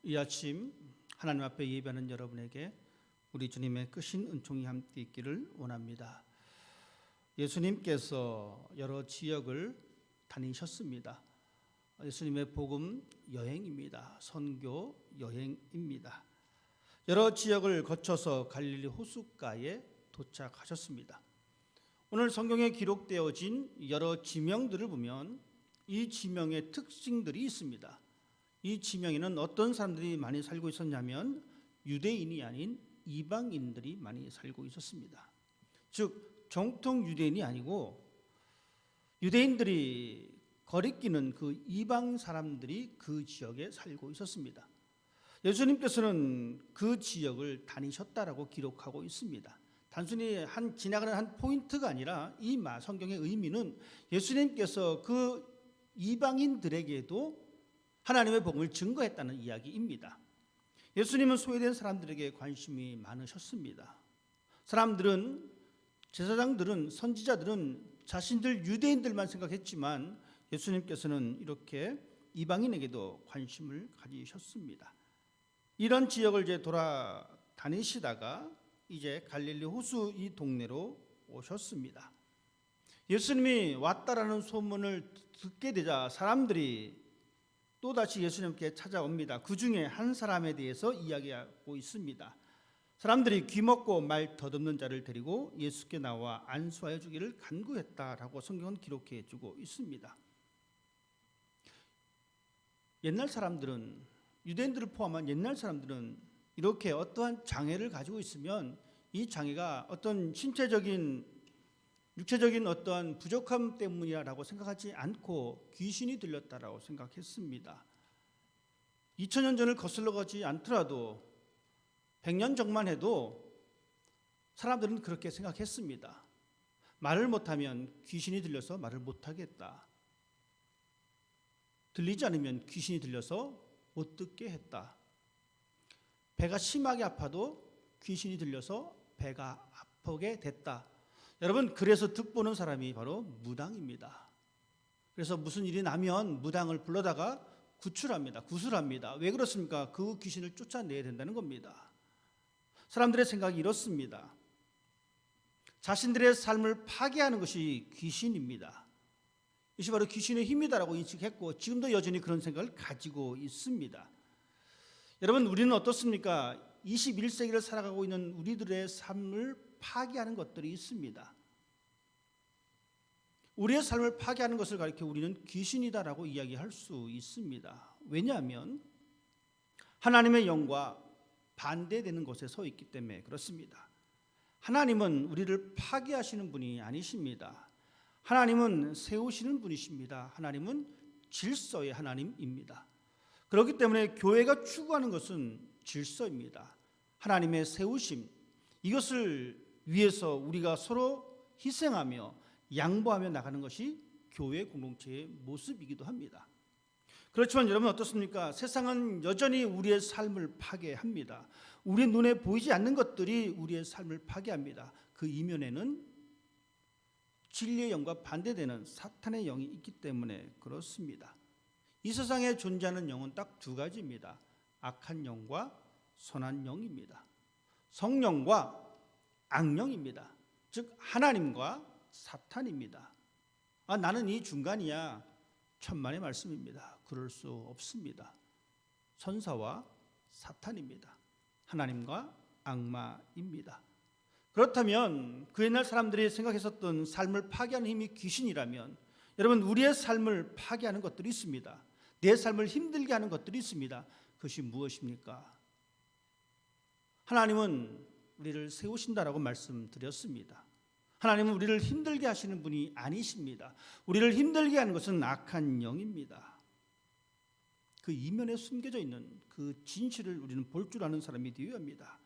이 아침 하나님 앞에 예배하는 여러분에게 우리 주님의 크신 은총이 함께 있기를 원합니다. 예수님께서 여러 지역을 다니셨습니다. 예수님의 복음 여행입니다. 선교 여행입니다. 여러 지역을 거쳐서 갈릴리 호숫가에 도착하셨습니다. 오늘 성경에 기록되어진 여러 지명들을 보면 이 지명의 특징들이 있습니다. 이 지명에는 어떤 사람들이 많이 살고 있었냐면 유대인이 아닌 이방인들이 많이 살고 있었습니다. 즉 정통 유대인이 아니고 유대인들이 거리끼는 그 이방 사람들이 그 지역에 살고 있었습니다. 예수님께서는 그 지역을 다니셨다라고 기록하고 있습니다. 단순히 지나가는 한 포인트가 아니라 이 성경의 의미는 예수님께서 그 이방인들에게도 하나님의 복음을 증거했다는 이야기입니다. 예수님은 소외된 사람들에게 관심이 많으셨습니다. 사람들은, 제사장들은, 선지자들은 자신들 유대인들만 생각했지만 예수님께서는 이렇게 이방인에게도 관심을 가지셨습니다. 이런 지역을 이제 돌아다니시다가 이제 갈릴리 호수 이 동네로 오셨습니다. 예수님이 왔다라는 소문을 듣게 되자 사람들이 또다시 예수님께 찾아옵니다. 그 중에 한 사람에 대해서 이야기하고 있습니다. 사람들이 귀먹고 말 더듬는 자를 데리고 예수께 나와 안수하여 주기를 간구했다라고 성경은 기록해 주고 있습니다. 옛날 사람들은, 유대인들을 포함한 옛날 사람들은 이렇게 어떠한 장애를 가지고 있으면 이 장애가 어떤 신체적인 육체적인 어떠한 부족함 때문이라고 생각하지 않고 귀신이 들렸다라고 생각했습니다. 2000년 전을 거슬러 가지 않더라도 100년 전만 해도 사람들은 그렇게 생각했습니다. 말을 못하면 귀신이 들려서 말을 못하겠다. 들리지 않으면 귀신이 들려서 못 듣게 했다. 배가 심하게 아파도 귀신이 들려서 배가 아프게 됐다. 여러분, 그래서 득보는 사람이 바로 무당입니다. 그래서 무슨 일이 나면 무당을 불러다가 구술합니다. 왜 그렇습니까? 그 귀신을 쫓아내야 된다는 겁니다. 사람들의 생각이 이렇습니다. 자신들의 삶을 파괴하는 것이 귀신입니다. 이것이 바로 귀신의 힘이다라고 인식했고 지금도 여전히 그런 생각을 가지고 있습니다. 여러분, 우리는 어떻습니까? 21세기를 살아가고 있는 우리들의 삶을 파괴하는 것들이 있습니다. 우리의 삶을 파괴하는 것을 가리켜 우리는 귀신이다라고 이야기할 수 있습니다. 왜냐하면 하나님의 영과 반대되는 곳에 서 있기 때문에 그렇습니다. 하나님은 우리를 파괴하시는 분이 아니십니다. 하나님은 세우시는 분이십니다. 하나님은 질서의 하나님입니다. 그렇기 때문에 교회가 추구하는 것은 질서입니다. 하나님의 세우심, 이것을 위해서 우리가 서로 희생하며 양보하며 나가는 것이 교회 공동체의 모습이기도 합니다. 그렇지만 여러분 어떻습니까? 세상은 여전히 우리의 삶을 파괴합니다. 우리 눈에 보이지 않는 것들이 우리의 삶을 파괴합니다. 그 이면에는 진리의 영과 반대되는 사탄의 영이 있기 때문에 그렇습니다. 이 세상에 존재하는 영은 딱 두 가지입니다. 악한 영과 선한 영입니다. 성령과 악령입니다. 즉 하나님과 사탄입니다. 나는 이 중간이야. 천만의 말씀입니다. 그럴 수 없습니다. 천사와 사탄입니다. 하나님과 악마입니다. 그렇다면 그 옛날 사람들이 생각했었던 삶을 파괴하는 힘이 귀신이라면 여러분, 우리의 삶을 파괴하는 것들이 있습니다. 내 삶을 힘들게 하는 것들이 있습니다. 그것이 무엇입니까? 하나님은 우리를 세우신다라고 말씀드렸습니다. 하나님은 우리를 힘들게 하시는 분이 아니십니다. 우리를 힘들게 하는 것은 악한 영입니다. 그 이면에 숨겨져 있는 그 진실을 우리는 볼 줄 아는 사람이 되어야 합니다.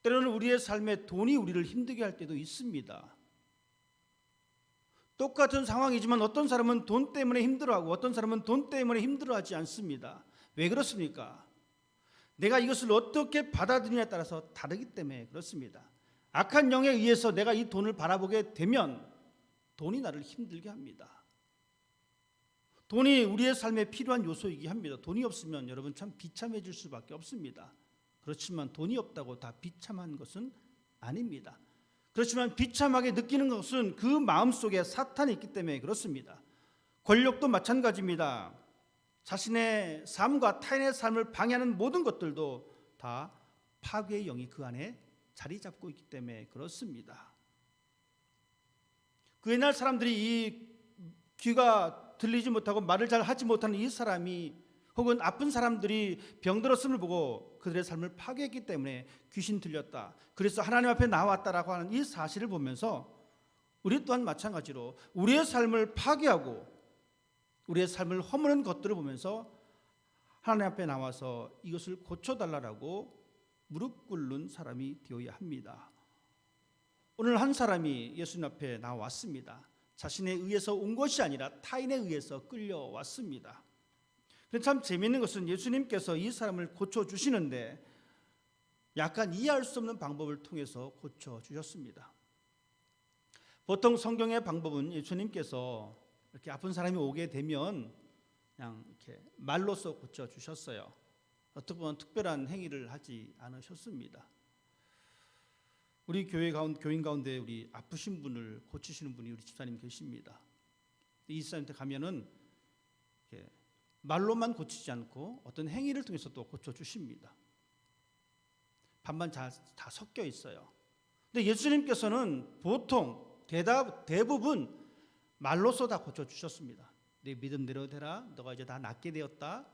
때로는 우리의 삶에 돈이 우리를 힘들게 할 때도 있습니다. 똑같은 상황이지만 어떤 사람은 돈 때문에 힘들어하고 어떤 사람은 돈 때문에 힘들어하지 않습니다. 왜 그렇습니까? 내가 이것을 어떻게 받아들이냐에 따라서 다르기 때문에 그렇습니다. 악한 영에 의해서 내가 이 돈을 바라보게 되면 돈이 나를 힘들게 합니다. 돈이 우리의 삶에 필요한 요소이기 합니다. 돈이 없으면 여러분 참 비참해질 수밖에 없습니다. 그렇지만 돈이 없다고 다 비참한 것은 아닙니다. 그렇지만 비참하게 느끼는 것은 그 마음속에 사탄이 있기 때문에 그렇습니다. 권력도 마찬가지입니다. 자신의 삶과 타인의 삶을 방해하는 모든 것들도 다 파괴의 영이 그 안에 자리 잡고 있기 때문에 그렇습니다. 그 옛날 사람들이 이 귀가 들리지 못하고 말을 잘 하지 못하는 이 사람이 혹은 아픈 사람들이 병들었음을 보고 그들의 삶을 파괴했기 때문에 귀신 들렸다, 그래서 하나님 앞에 나왔다라고 하는 이 사실을 보면서 우리 또한 마찬가지로 우리의 삶을 파괴하고 우리의 삶을 허무는 것들을 보면서 하나님 앞에 나와서 이것을 고쳐달라고 무릎 꿇는 사람이 되어야 합니다. 오늘 한 사람이 예수님 앞에 나왔습니다. 자신에 의해서 온 것이 아니라 타인에 의해서 끌려왔습니다. 참 재미있는 것은 예수님께서 이 사람을 고쳐주시는데 약간 이해할 수 없는 방법을 통해서 고쳐주셨습니다. 보통 성경의 방법은 예수님께서 이렇게 아픈 사람이 오게 되면 그냥 이렇게 말로써 고쳐주셨어요. 어떻게 보면 특별한 행위를 하지 않으셨습니다. 우리 교인 가운데 우리 아프신 분을 고치시는 분이 우리 집사님 계십니다. 이 집사님한테 가면은 이렇게 말로만 고치지 않고 어떤 행위를 통해서 또 고쳐주십니다. 반반 다 섞여 있어요. 근데 예수님께서는 보통 대부분 말로써 다 고쳐주셨습니다. 네 믿음대로 되라, 너가 이제 다 낫게 되었다,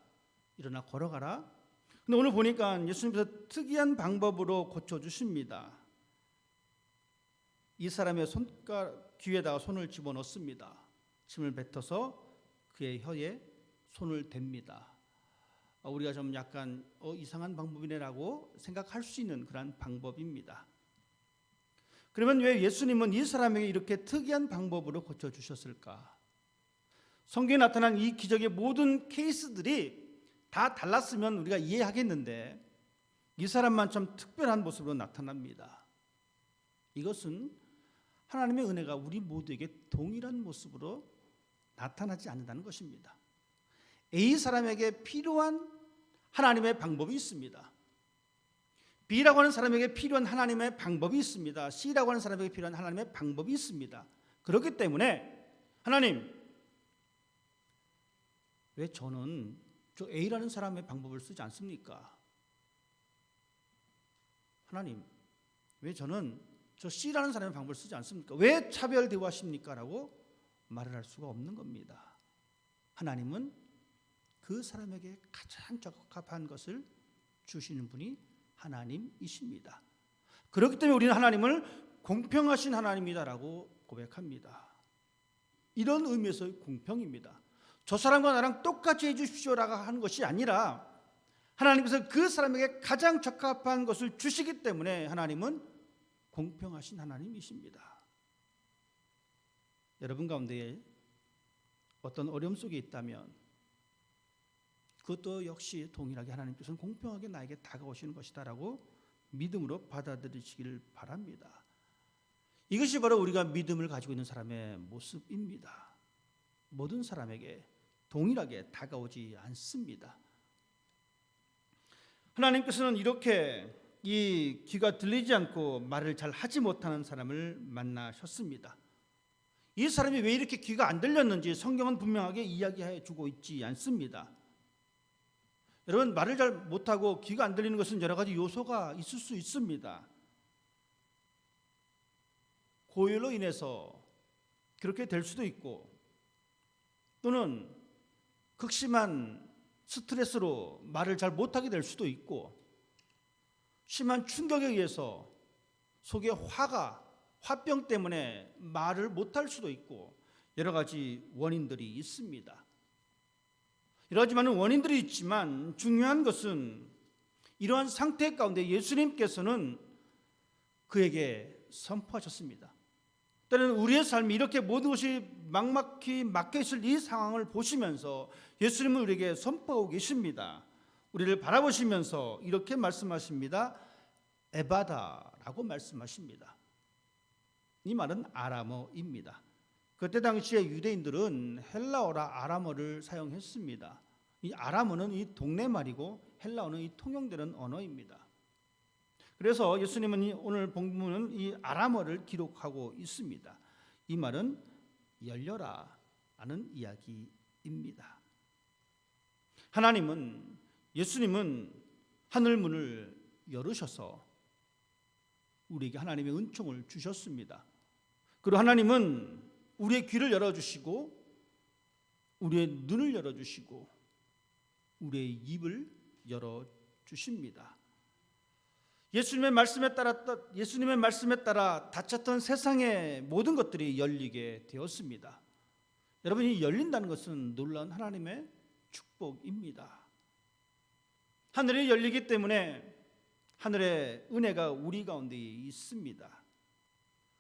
일어나 걸어가라. 근데 오늘 보니까 예수님께서 특이한 방법으로 고쳐주십니다. 이 사람의 귀에다가 손을 집어넣습니다. 침을 뱉어서 그의 혀에 손을 댑니다. 우리가 좀 약간 이상한 방법이네라고 생각할 수 있는 그런 방법입니다. 그러면 왜 예수님은 이 사람에게 이렇게 특이한 방법으로 고쳐주셨을까? 성경에 나타난 이 기적의 모든 케이스들이 다 달랐으면 우리가 이해하겠는데 이 사람만 좀 특별한 모습으로 나타납니다. 이것은 하나님의 은혜가 우리 모두에게 동일한 모습으로 나타나지 않는다는 것입니다. A 사람에게 필요한 하나님의 방법이 있습니다. B라고 하는 사람에게 필요한 하나님의 방법이 있습니다. C라고 하는 사람에게 필요한 하나님의 방법이 있습니다. 그렇기 때문에 하나님, 왜 저는 저 A라는 사람의 방법을 쓰지 않습니까? 하나님, 왜 저는 저 C라는 사람의 방법을 쓰지 않습니까? 왜 차별 대우하십니까? 라고 말을 할 수가 없는 겁니다. 하나님은 그 사람에게 가장 적합한 것을 주시는 분이 하나님이십니다. 그렇기 때문에 우리는 하나님을 공평하신 하나님이다라고 고백합니다. 이런 의미에서의 공평입니다. 저 사람과 나랑 똑같이 해주십시오라고 하는 것이 아니라 하나님께서 그 사람에게 가장 적합한 것을 주시기 때문에 하나님은 공평하신 하나님이십니다. 여러분 가운데 어떤 어려움 속에 있다면 그것도 역시 동일하게 하나님께서는 공평하게 나에게 다가오시는 것이다라고 믿음으로 받아들이시길 바랍니다. 이것이 바로 우리가 믿음을 가지고 있는 사람의 모습입니다. 모든 사람에게 동일하게 다가오지 않습니다. 하나님께서는 이렇게 이 귀가 들리지 않고 말을 잘 하지 못하는 사람을 만나셨습니다. 이 사람이 왜 이렇게 귀가 안 들렸는지 성경은 분명하게 이야기해 주고 있지 않습니다. 여러분, 말을 잘 못하고 귀가 안 들리는 것은 여러 가지 요소가 있을 수 있습니다. 고열로 인해서 그렇게 될 수도 있고, 또는 극심한 스트레스로 말을 잘 못하게 될 수도 있고, 심한 충격에 의해서 속에 화병 때문에 말을 못할 수도 있고, 여러 가지 원인들이 있습니다. 여러 가지 많은 원인들이 있지만 중요한 것은 이러한 상태 가운데 예수님께서는 그에게 선포하셨습니다. 때로는 우리의 삶이 이렇게 모든 것이 막막히 막혀있을 이 상황을 보시면서 예수님은 우리에게 선포하고 계십니다. 우리를 바라보시면서 이렇게 말씀하십니다. 에바다라고 말씀하십니다. 이 말은 아람어입니다. 그때 당시에 유대인들은 헬라어라 아람어를 사용했습니다. 이 아람어는 이 동네 말이고 헬라어는 이 통용되는 언어입니다. 그래서 예수님은 오늘 본문은 이 아람어를 기록하고 있습니다. 이 말은 열려라 라는 이야기입니다. 예수님은 하늘 문을 열으셔서 우리에게 하나님의 은총을 주셨습니다. 그리고 하나님은 우리의 귀를 열어주시고 우리의 눈을 열어주시고 우리의 입을 열어주십니다. 예수님의 말씀에 따라 닫혔던 세상의 모든 것들이 열리게 되었습니다. 여러분이 열린다는 것은 놀라운 하나님의 축복입니다. 하늘이 열리기 때문에 하늘의 은혜가 우리 가운데 있습니다.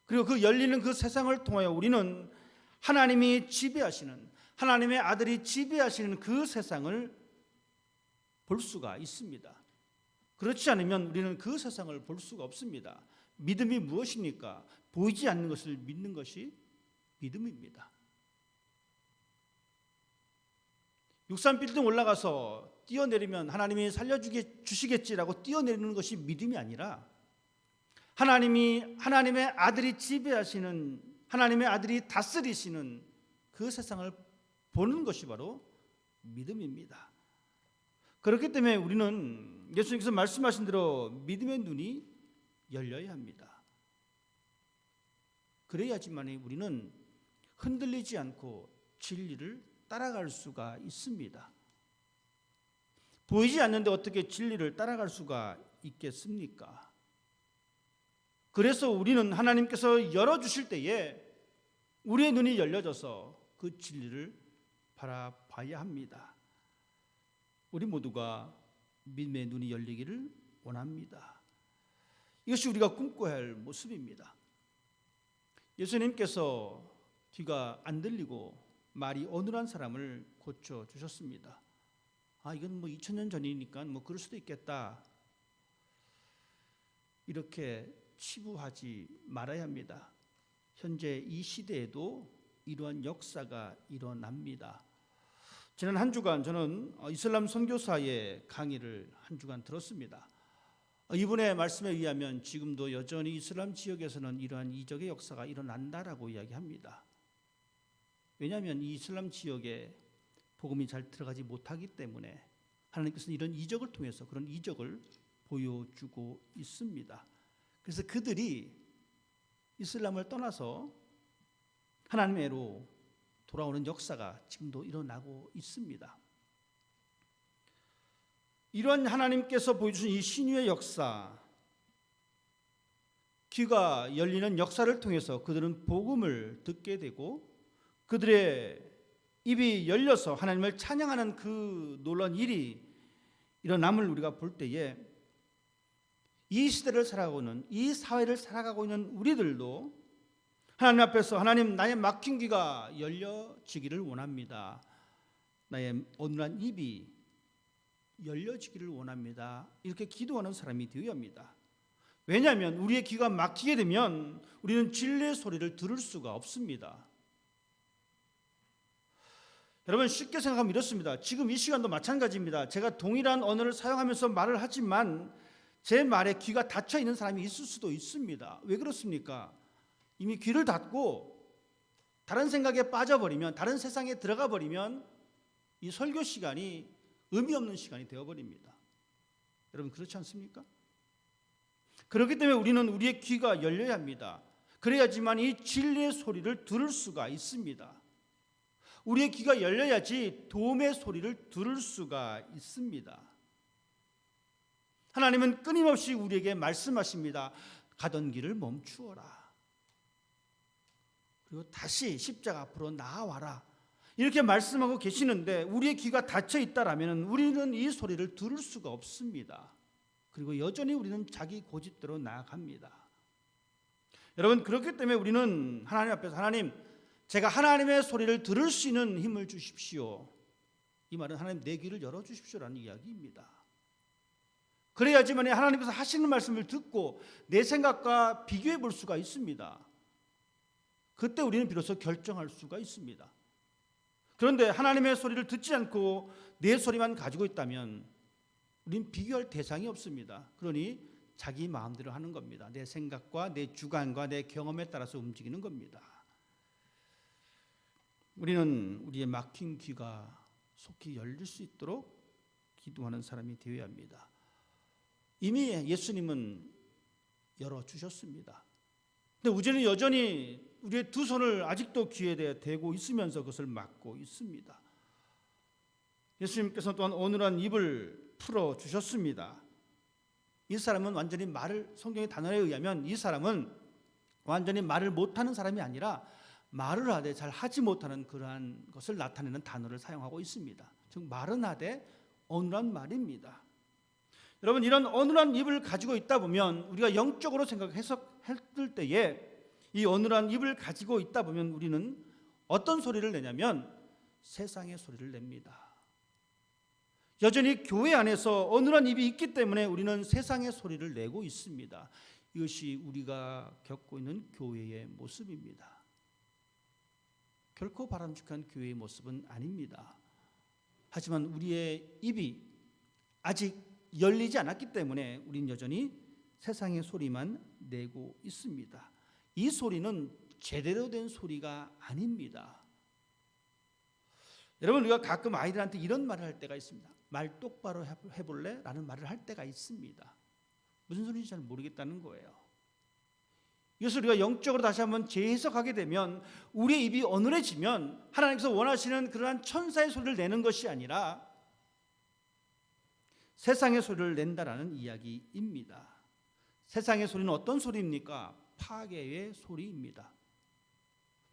그리고 그 열리는 그 세상을 통하여 우리는 하나님이 지배하시는, 하나님의 아들이 지배하시는 그 세상을 볼 수가 있습니다. 그렇지 않으면 우리는 그 세상을 볼 수가 없습니다. 믿음이 무엇입니까? 보이지 않는 것을 믿는 것이 믿음입니다. 63 빌딩 올라가서 뛰어내리면 하나님이 살려주시겠지라고 뛰어내리는 것이 믿음이 아니라 하나님의 아들이 지배하시는, 하나님의 아들이 다스리시는 그 세상을 보는 것이 바로 믿음입니다. 그렇기 때문에 우리는 예수님께서 말씀하신 대로 믿음의 눈이 열려야 합니다. 그래야지만 우리는 흔들리지 않고 진리를 따라갈 수가 있습니다. 보이지 않는데 어떻게 진리를 따라갈 수가 있겠습니까? 그래서 우리는 하나님께서 열어주실 때에 우리의 눈이 열려져서 그 진리를 바라봐야 합니다. 우리 모두가 믿음의 눈이 열리기를 원합니다. 이것이 우리가 꿈꿔야 할 모습입니다. 예수님께서 귀가 안 들리고 말이 어눌한 사람을 고쳐주셨습니다. 이건 2000년 전이니까 그럴 수도 있겠다. 이렇게 치부하지 말아야 합니다. 현재 이 시대에도 이러한 역사가 일어납니다. 지난 한 주간 저는 이슬람 선교사의 강의를 한 주간 들었습니다. 이분의 말씀에 의하면 지금도 여전히 이슬람 지역에서는 이러한 이적의 역사가 일어난다라고 이야기합니다. 왜냐하면 이 이슬람 지역에 복음이 잘 들어가지 못하기 때문에 하나님께서는 이런 이적을 통해서 그런 이적을 보여주고 있습니다. 그래서 그들이 이슬람을 떠나서 하나님의로 돌아오는 역사가 지금도 일어나고 있습니다. 이런 하나님께서 보여주신 이 신유의 역사, 귀가 열리는 역사를 통해서 그들은 복음을 듣게 되고 그들의 입이 열려서 하나님을 찬양하는 그 놀라운 일이 일어남을 우리가 볼 때에 이 시대를 살아가고 있는, 이 사회를 살아가고 있는 우리들도 하나님 앞에서 하나님, 나의 막힌 귀가 열려지기를 원합니다. 나의 어눌한 입이 열려지기를 원합니다. 이렇게 기도하는 사람이 되어야 합니다. 왜냐하면 우리의 귀가 막히게 되면 우리는 진리의 소리를 들을 수가 없습니다. 여러분, 쉽게 생각하면 이렇습니다. 지금 이 시간도 마찬가지입니다. 제가 동일한 언어를 사용하면서 말을 하지만 제 말에 귀가 닫혀 있는 사람이 있을 수도 있습니다. 왜 그렇습니까? 이미 귀를 닫고 다른 생각에 빠져버리면, 다른 세상에 들어가 버리면 이 설교 시간이 의미 없는 시간이 되어버립니다. 여러분, 그렇지 않습니까? 그렇기 때문에 우리는 우리의 귀가 열려야 합니다. 그래야지만 이 진리의 소리를 들을 수가 있습니다. 우리의 귀가 열려야지 도움의 소리를 들을 수가 있습니다. 하나님은 끊임없이 우리에게 말씀하십니다. 가던 길을 멈추어라. 그리고 다시 십자가 앞으로 나아와라. 이렇게 말씀하고 계시는데 우리의 귀가 닫혀 있다라면 우리는 이 소리를 들을 수가 없습니다. 그리고 여전히 우리는 자기 고집대로 나아갑니다. 여러분, 그렇기 때문에 우리는 하나님 앞에서 하나님, 제가 하나님의 소리를 들을 수 있는 힘을 주십시오. 이 말은 하나님, 내 귀를 열어주십시오라는 이야기입니다. 그래야지만 하나님께서 하시는 말씀을 듣고 내 생각과 비교해 볼 수가 있습니다. 그때 우리는 비로소 결정할 수가 있습니다. 그런데 하나님의 소리를 듣지 않고 내 소리만 가지고 있다면 우리는 비교할 대상이 없습니다. 그러니 자기 마음대로 하는 겁니다. 내 생각과 내 주관과 내 경험에 따라서 움직이는 겁니다. 우리는 우리의 막힌 귀가 속히 열릴 수 있도록 기도하는 사람이 되어야 합니다. 이미 예수님은 열어주셨습니다. 근데 우리는 여전히 우리의 두 손을 아직도 귀에 대고 있으면서 그것을 막고 있습니다. 예수님께서 또한 어눌한 입을 풀어주셨습니다. 이 사람은 완전히 성경의 단어에 의하면 이 사람은 완전히 말을 못하는 사람이 아니라 말을 하되 잘 하지 못하는 그러한 것을 나타내는 단어를 사용하고 있습니다. 즉 말은 하되 어눌한 말입니다. 여러분, 이런 어눌한 입을 가지고 있다 보면 우리가 영적으로 해석했을 때에 이 어눌한 입을 가지고 있다 보면 우리는 어떤 소리를 내냐면 세상의 소리를 냅니다. 여전히 교회 안에서 어눌한 입이 있기 때문에 우리는 세상의 소리를 내고 있습니다. 이것이 우리가 겪고 있는 교회의 모습입니다. 결코 바람직한 교회의 모습은 아닙니다. 하지만 우리의 입이 아직 열리지 않았기 때문에 우리는 여전히 세상의 소리만 내고 있습니다. 이 소리는 제대로 된 소리가 아닙니다. 여러분, 우리가 가끔 아이들한테 이런 말을 할 때가 있습니다. 말 똑바로 해볼래? 라는 말을 할 때가 있습니다. 무슨 소리인지 잘 모르겠다는 거예요. 이것을 우리가 영적으로 다시 한번 재해석하게 되면 우리의 입이 어눌해지면 하나님께서 원하시는 그러한 천사의 소리를 내는 것이 아니라 세상의 소리를 낸다라는 이야기입니다. 세상의 소리는 어떤 소리입니까? 파괴의 소리입니다.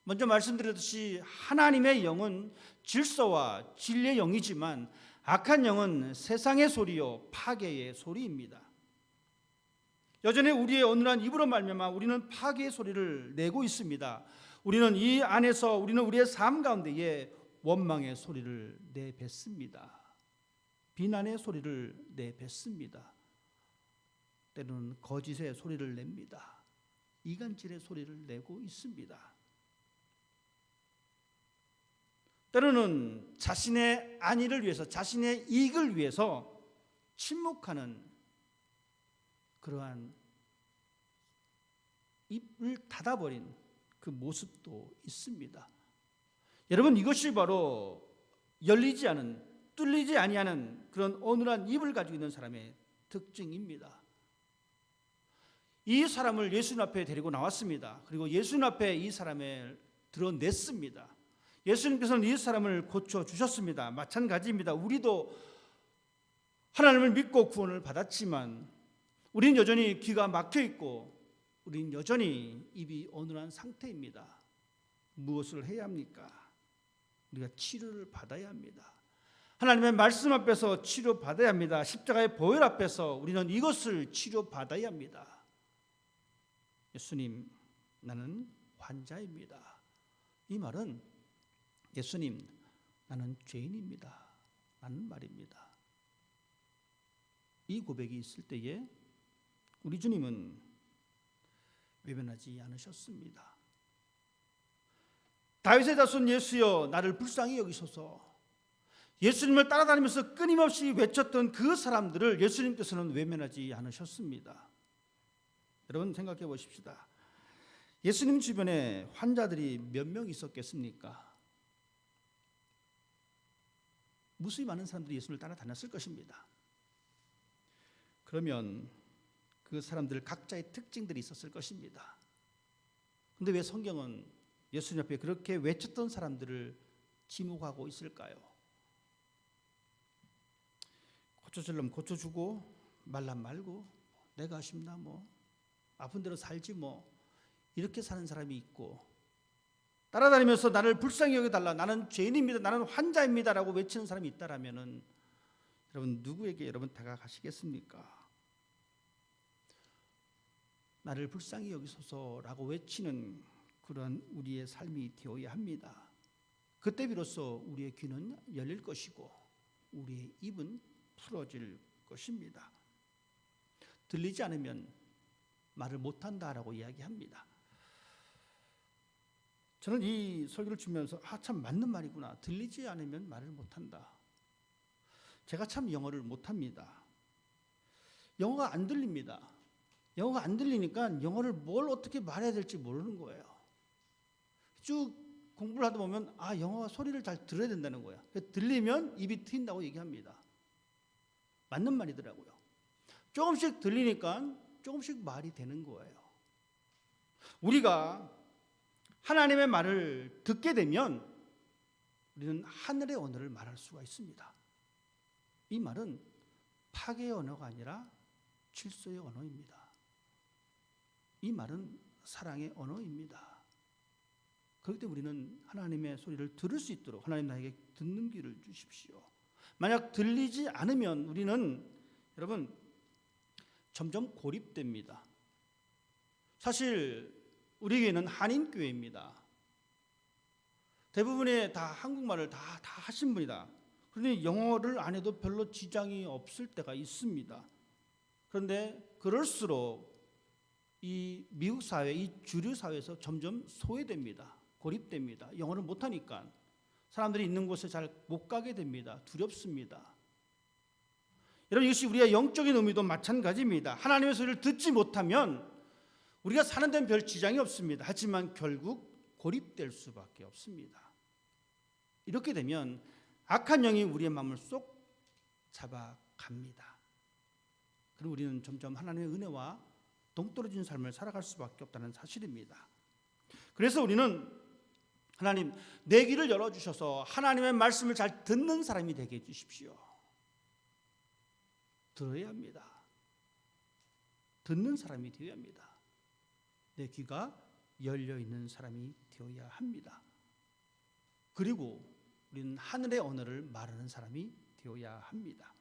먼저 말씀드렸듯이 하나님의 영은 질서와 진리의 영이지만 악한 영은 세상의 소리요 파괴의 소리입니다. 여전히 우리의 어눌한 입으로 말미암아 우리는 파괴의 소리를 내고 있습니다. 우리는 이 안에서 우리는 우리의 삶 가운데에 원망의 소리를 내뱉습니다. 비난의 소리를 내뱉습니다. 때로는 거짓의 소리를 냅니다. 이간질의 소리를 내고 있습니다. 때로는 자신의 안위를 위해서, 자신의 이익을 위해서 침묵하는 그러한 입을 닫아버린 그 모습도 있습니다. 여러분, 이것이 바로 열리지 않은, 뚫리지 아니하는 그런 어눌한 입을 가지고 있는 사람의 특징입니다. 이 사람을 예수님 앞에 데리고 나왔습니다. 그리고 예수님 앞에 이 사람을 드러냈습니다. 예수님께서는 이 사람을 고쳐주셨습니다. 마찬가지입니다. 우리도 하나님을 믿고 구원을 받았지만 우리는 여전히 귀가 막혀있고 우리는 여전히 입이 어눌한 상태입니다. 무엇을 해야 합니까? 우리가 치료를 받아야 합니다. 하나님의 말씀 앞에서 치료받아야 합니다. 십자가의 보혈 앞에서 우리는 이것을 치료받아야 합니다. 예수님, 나는 환자입니다. 이 말은 예수님, 나는 죄인입니다 라는 말입니다. 이 고백이 있을 때에 우리 주님은 외면하지 않으셨습니다. 다윗의 자손 예수여, 나를 불쌍히 여기소서. 예수님을 따라다니면서 끊임없이 외쳤던 그 사람들을 예수님께서는 외면하지 않으셨습니다. 여러분, 생각해 보십시다. 예수님 주변에 환자들이 몇 명 있었겠습니까? 무수히 많은 사람들이 예수님을 따라다녔을 것입니다. 그러면 그 사람들 각자의 특징들이 있었을 것입니다. 그런데 왜 성경은 예수님 앞에 그렇게 외쳤던 사람들을 지목하고 있을까요? 고쳐주려면 고쳐주고 말란 말고 내가 아쉽나 뭐 아픈 대로 살지 뭐 이렇게 사는 사람이 있고, 따라다니면서 나를 불쌍히 여겨달라, 나는 죄인입니다, 나는 환자입니다 라고 외치는 사람이 있다라면은 여러분, 누구에게 여러분 다가가시겠습니까? 나를 불쌍히 여기소서라고 외치는 그런 우리의 삶이 되어야 합니다. 그때 비로소 우리의 귀는 열릴 것이고 우리의 입은 풀어질 것입니다. 들리지 않으면 말을 못한다라고 이야기합니다. 저는 이 설교를 주면서 참 맞는 말이구나. 들리지 않으면 말을 못한다. 제가 참 영어를 못합니다. 영어가 안 들립니다. 영어가 안 들리니까 영어를 뭘 어떻게 말해야 될지 모르는 거예요. 쭉 공부를 하다 보면 영어가 소리를 잘 들어야 된다는 거야. 들리면 입이 트인다고 얘기합니다. 맞는 말이더라고요. 조금씩 들리니까 조금씩 말이 되는 거예요. 우리가 하나님의 말을 듣게 되면 우리는 하늘의 언어를 말할 수가 있습니다. 이 말은 파괴의 언어가 아니라 질서의 언어입니다. 이 말은 사랑의 언어입니다. 그렇기 때문에 우리는 하나님의 소리를 들을 수 있도록 하나님 나에게 듣는 귀를 주십시오. 만약 들리지 않으면 우리는 여러분 점점 고립됩니다. 사실 우리 교회는 한인교회입니다. 대부분의 다 한국말을 다 하신 분이다. 그런데 영어를 안 해도 별로 지장이 없을 때가 있습니다. 그런데 그럴수록 이 미국 사회, 이 주류 사회에서 점점 소외됩니다. 고립됩니다. 영어를 못하니까 사람들이 있는 곳에 잘 못 가게 됩니다. 두렵습니다. 여러분, 이것이 우리의 영적인 의미도 마찬가지입니다. 하나님의 소리를 듣지 못하면 우리가 사는 데는 별 지장이 없습니다. 하지만 결국 고립될 수밖에 없습니다. 이렇게 되면 악한 영이 우리의 마음을 쏙 잡아갑니다. 그리고 우리는 점점 하나님의 은혜와 동떨어진 삶을 살아갈 수밖에 없다는 사실입니다. 그래서 우리는 하나님, 내 귀를 열어주셔서 하나님의 말씀을 잘 듣는 사람이 되게 해주십시오. 들어야 합니다. 듣는 사람이 되어야 합니다. 내 귀가 열려있는 사람이 되어야 합니다. 그리고 우리는 하늘의 언어를 말하는 사람이 되어야 합니다.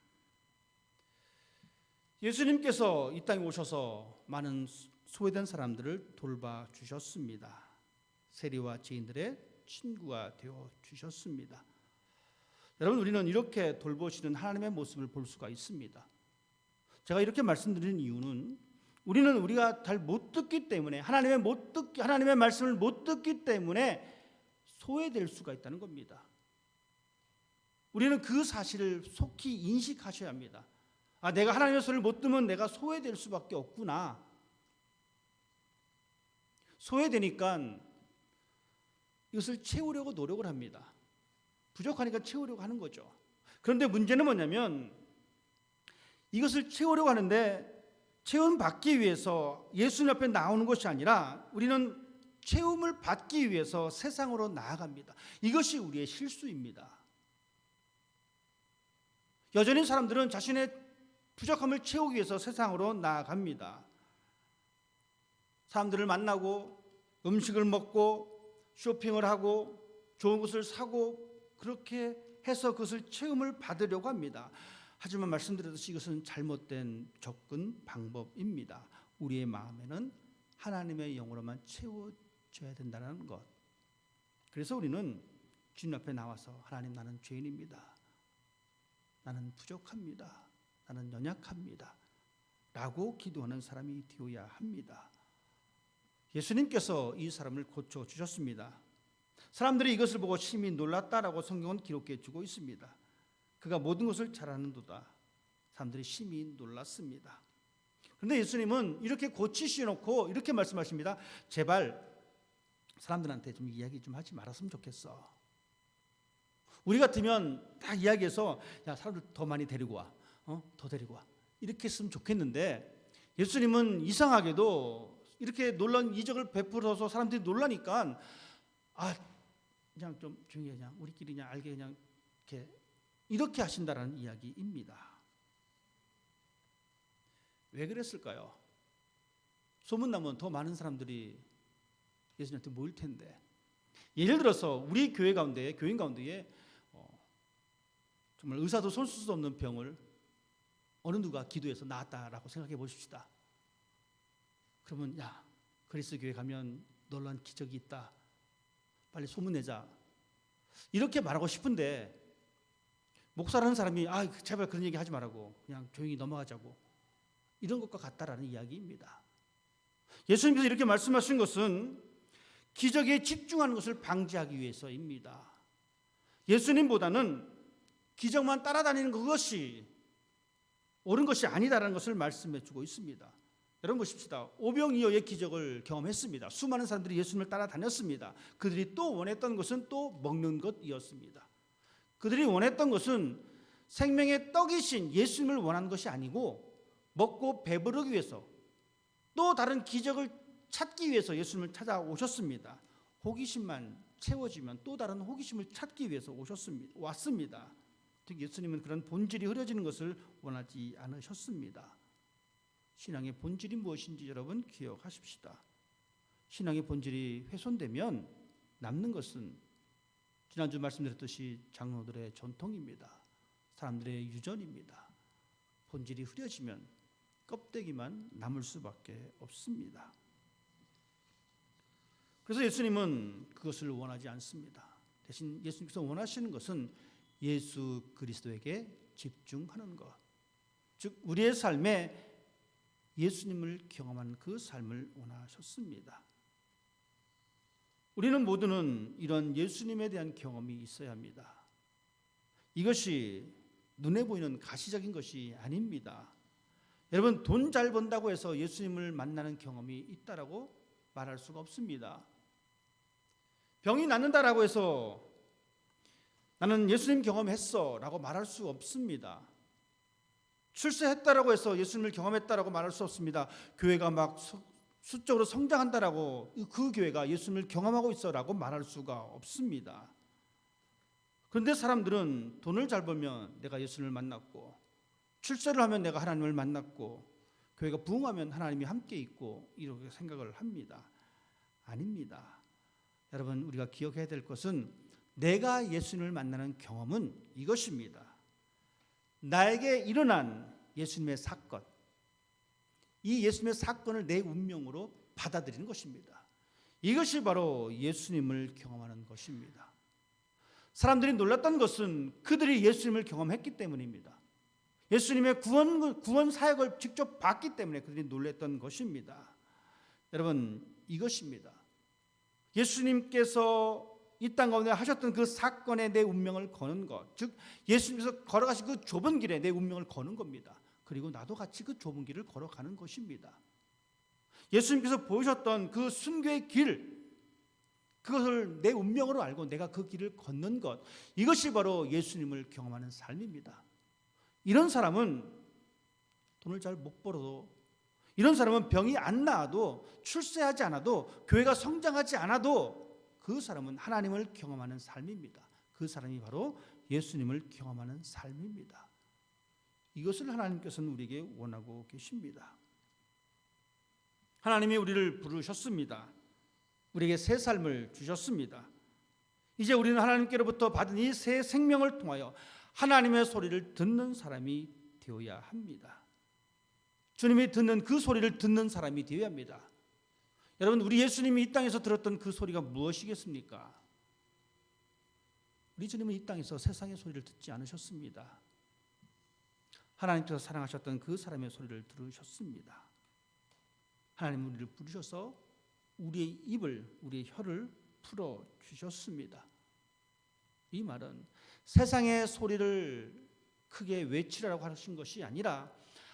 예수님께서 이 땅에 오셔서 많은 소외된 사람들을 돌봐주셨습니다. 세리와 죄인들의 친구가 되어주셨습니다. 여러분, 우리는 이렇게 돌보시는 하나님의 모습을 볼 수가 있습니다. 제가 이렇게 말씀드리는 이유는 우리는 우리가 잘 못 듣기 때문에 하나님의 말씀을 못 듣기 때문에 소외될 수가 있다는 겁니다. 우리는 그 사실을 속히 인식하셔야 합니다. 내가 하나님의 소리를 못 듣으면 내가 소외될 수밖에 없구나. 소외되니까 이것을 채우려고 노력을 합니다. 부족하니까 채우려고 하는 거죠. 그런데 문제는 뭐냐면 이것을 채우려고 하는데 채움받기 위해서 예수님 앞에 나오는 것이 아니라 우리는 채움을 받기 위해서 세상으로 나아갑니다. 이것이 우리의 실수입니다. 여전히 사람들은 자신의 부족함을 채우기 위해서 세상으로 나아갑니다. 사람들을 만나고 음식을 먹고 쇼핑을 하고 좋은 것을 사고 그렇게 해서 그것을 체험을 받으려고 합니다. 하지만 말씀드렸듯이 이것은 잘못된 접근 방법입니다. 우리의 마음에는 하나님의 영으로만 채워져야 된다는 것. 그래서 우리는 주님 앞에 나와서 하나님, 나는 죄인입니다. 나는 부족합니다. 나는 연약합니다. 라고 기도하는 사람이 되어야 합니다. 예수님께서 이 사람을 고쳐주셨습니다. 사람들이 이것을 보고 심히 놀랐다라고 성경은 기록해 주고 있습니다. 그가 모든 것을 잘하는도다. 사람들이 심히 놀랐습니다. 그런데 예수님은 이렇게 고치시놓고 이렇게 말씀하십니다. 제발 사람들한테 좀 이야기 좀 하지 말았으면 좋겠어. 우리 같으면 딱 이야기해서 야, 사람들 더 많이 데리고 와. 더 데리고 와. 이렇게 했으면 좋겠는데 예수님은 이상하게도 이렇게 놀란 이적을 베풀어서 사람들이 놀라니까 그냥 좀 조용히 그냥 우리끼리 그냥 알게 그냥 이렇게 하신다라는 이야기입니다. 왜 그랬을까요? 소문나면 더 많은 사람들이 예수님한테 모일 텐데. 예를 들어서 우리 교회 가운데 교인 가운데에 정말 의사도 손 쓸 수 없는 병을 어느 누가 기도해서 나았다라고 생각해 보십시다. 그러면 야, 그리스 교회 가면 놀라운 기적이 있다. 빨리 소문내자. 이렇게 말하고 싶은데 목사라는 사람이 제발 그런 얘기 하지 말라고 그냥 조용히 넘어가자고 이런 것과 같다라는 이야기입니다. 예수님께서 이렇게 말씀하신 것은 기적에 집중하는 것을 방지하기 위해서입니다. 예수님보다는 기적만 따라다니는 그것이 옳은 것이 아니다라는 것을 말씀해 주고 있습니다. 여러분 보십시다. 오병이어의 기적을 경험했습니다. 수많은 사람들이 예수님을 따라다녔습니다. 그들이 또 원했던 것은 또 먹는 것이었습니다. 그들이 원했던 것은 생명의 떡이신 예수님을 원하는 것이 아니고 먹고 배부르기 위해서 또 다른 기적을 찾기 위해서 예수님을 찾아오셨습니다. 호기심만 채워지면 또 다른 호기심을 찾기 위해서 왔습니다. 즉 예수님은 그런 본질이 흐려지는 것을 원하지 않으셨습니다. 신앙의 본질이 무엇인지 여러분 기억하십시다. 신앙의 본질이 훼손되면 남는 것은 지난주 말씀드렸듯이 장로들의 전통입니다. 사람들의 유전입니다. 본질이 흐려지면 껍데기만 남을 수밖에 없습니다. 그래서 예수님은 그것을 원하지 않습니다. 대신 예수님께서 원하시는 것은 예수 그리스도에게 집중하는 것, 즉 우리의 삶에 예수님을 경험하는 그 삶을 원하셨습니다. 우리는 모두는 이런 예수님에 대한 경험이 있어야 합니다. 이것이 눈에 보이는 가시적인 것이 아닙니다. 여러분 돈 잘 번다고 해서 예수님을 만나는 경험이 있다라고 말할 수가 없습니다. 병이 낫는다라고 해서 나는 예수님 경험했어 라고 말할 수 없습니다. 출세했다라고 해서 예수님을 경험했다라고 말할 수 없습니다. 교회가 막 수적으로 성장한다라고 그 교회가 예수님을 경험하고 있어라고 말할 수가 없습니다. 그런데 사람들은 돈을 잘 벌면 내가 예수님을 만났고, 출세를 하면 내가 하나님을 만났고, 교회가 부흥하면 하나님이 함께 있고 이렇게 생각을 합니다. 아닙니다. 여러분 우리가 기억해야 될 것은 내가 예수님을 만나는 경험은 이것입니다. 나에게 일어난 예수님의 사건, 이 예수님의 사건을 내 운명으로 받아들이는 것입니다. 이것이 바로 예수님을 경험하는 것입니다. 사람들이 놀랐던 것은 그들이 예수님을 경험했기 때문입니다. 예수님의 구원 사역을 직접 봤기 때문에 그들이 놀랐던 것입니다. 여러분 이것입니다. 예수님께서 이 땅 가운데 하셨던 그 사건에 내 운명을 거는 것, 즉 예수님께서 걸어가신 그 좁은 길에 내 운명을 거는 겁니다. 그리고 나도 같이 그 좁은 길을 걸어가는 것입니다. 예수님께서 보여주셨던 그 순교의 길, 그것을 내 운명으로 알고 내가 그 길을 걷는 것, 이것이 바로 예수님을 경험하는 삶입니다. 이런 사람은 돈을 잘 못 벌어도, 이런 사람은 병이 안 나아도, 출세하지 않아도, 교회가 성장하지 않아도 그 사람은 하나님을 경험하는 삶입니다. 그 사람이 바로 예수님을 경험하는 삶입니다. 이것을 하나님께서는 우리에게 원하고 계십니다. 하나님이 우리를 부르셨습니다. 우리에게 새 삶을 주셨습니다. 이제 우리는 하나님께로부터 받은 이 새 생명을 통하여 하나님의 소리를 듣는 사람이 되어야 합니다. 주님이 듣는 그 소리를 듣는 사람이 되어야 합니다. 여러분 우리 예수님이 이 땅에서 들었던 그 소리가 무엇이겠습니까? 우리 주님은 이 땅에서 세상의 소리를 듣지 않으셨습니다. 하나님께서 사랑하셨던 그 사람의 소리를 들으셨습니다. 하나님은 우리를 부르셔서 우리의 입을, 우리의 혀를 풀어주셨습니다. 이 말은 세상의 소리를 크게 외치라고 하신 것이 아니라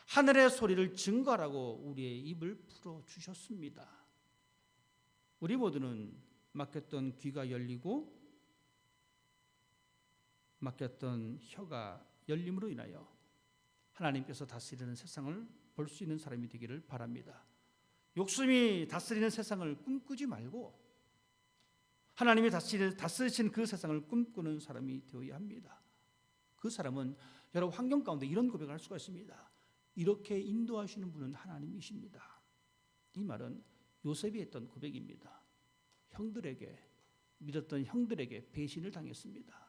하늘의 소리를 증거하라고 우리의 입을 풀어주셨습니다. 우리 모두는 막혔던 귀가 열리고 막혔던 혀가 열림으로 인하여 하나님께서 다스리는 세상을 볼 수 있는 사람이 되기를 바랍니다. 욕심이 다스리는 세상을 꿈꾸지 말고 하나님이 다스리신 그 세상을 꿈꾸는 사람이 되어야 합니다. 그 사람은 여러 환경 가운데 이런 고백을 할 수가 있습니다. 이렇게 인도하시는 분은 하나님이십니다. 이 말은 요셉이 했던 고백입니다. 형들에게, 믿었던 형들에게 배신을 당했습니다.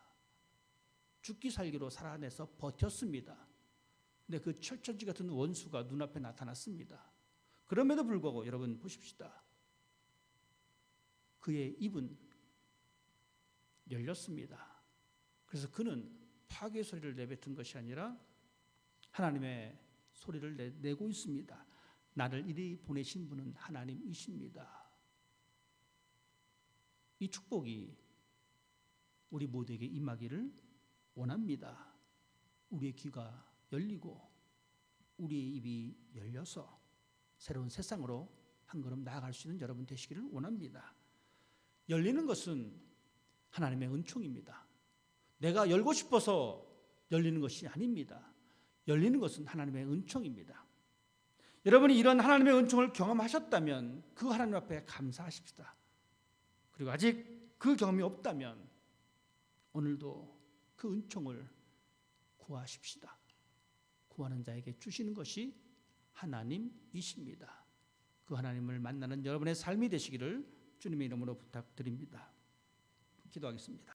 죽기 살기로 살아내서 버텼습니다. 근데 그 철천지 같은 원수가 눈앞에 나타났습니다. 그럼에도 불구하고 여러분 보십시다. 그의 입은 열렸습니다. 그래서 그는 파괴 소리를 내뱉은 것이 아니라 하나님의 소리를 내고 있습니다. 나를 이리 보내신 분은 하나님이십니다. 이 축복이 우리 모두에게 임하기를 원합니다. 우리의 귀가 열리고 우리의 입이 열려서 새로운 세상으로 한 걸음 나아갈 수 있는 여러분 되시기를 원합니다. 열리는 것은 하나님의 은총입니다. 내가 열고 싶어서 열리는 것이 아닙니다. 열리는 것은 하나님의 은총입니다. 여러분이 이런 하나님의 은총을 경험하셨다면 그 하나님 앞에 감사하십시다. 그리고 아직 그 경험이 없다면 오늘도 그 은총을 구하십시다. 구하는 자에게 주시는 것이 하나님이십니다. 그 하나님을 만나는 여러분의 삶이 되시기를 주님의 이름으로 부탁드립니다. 기도하겠습니다.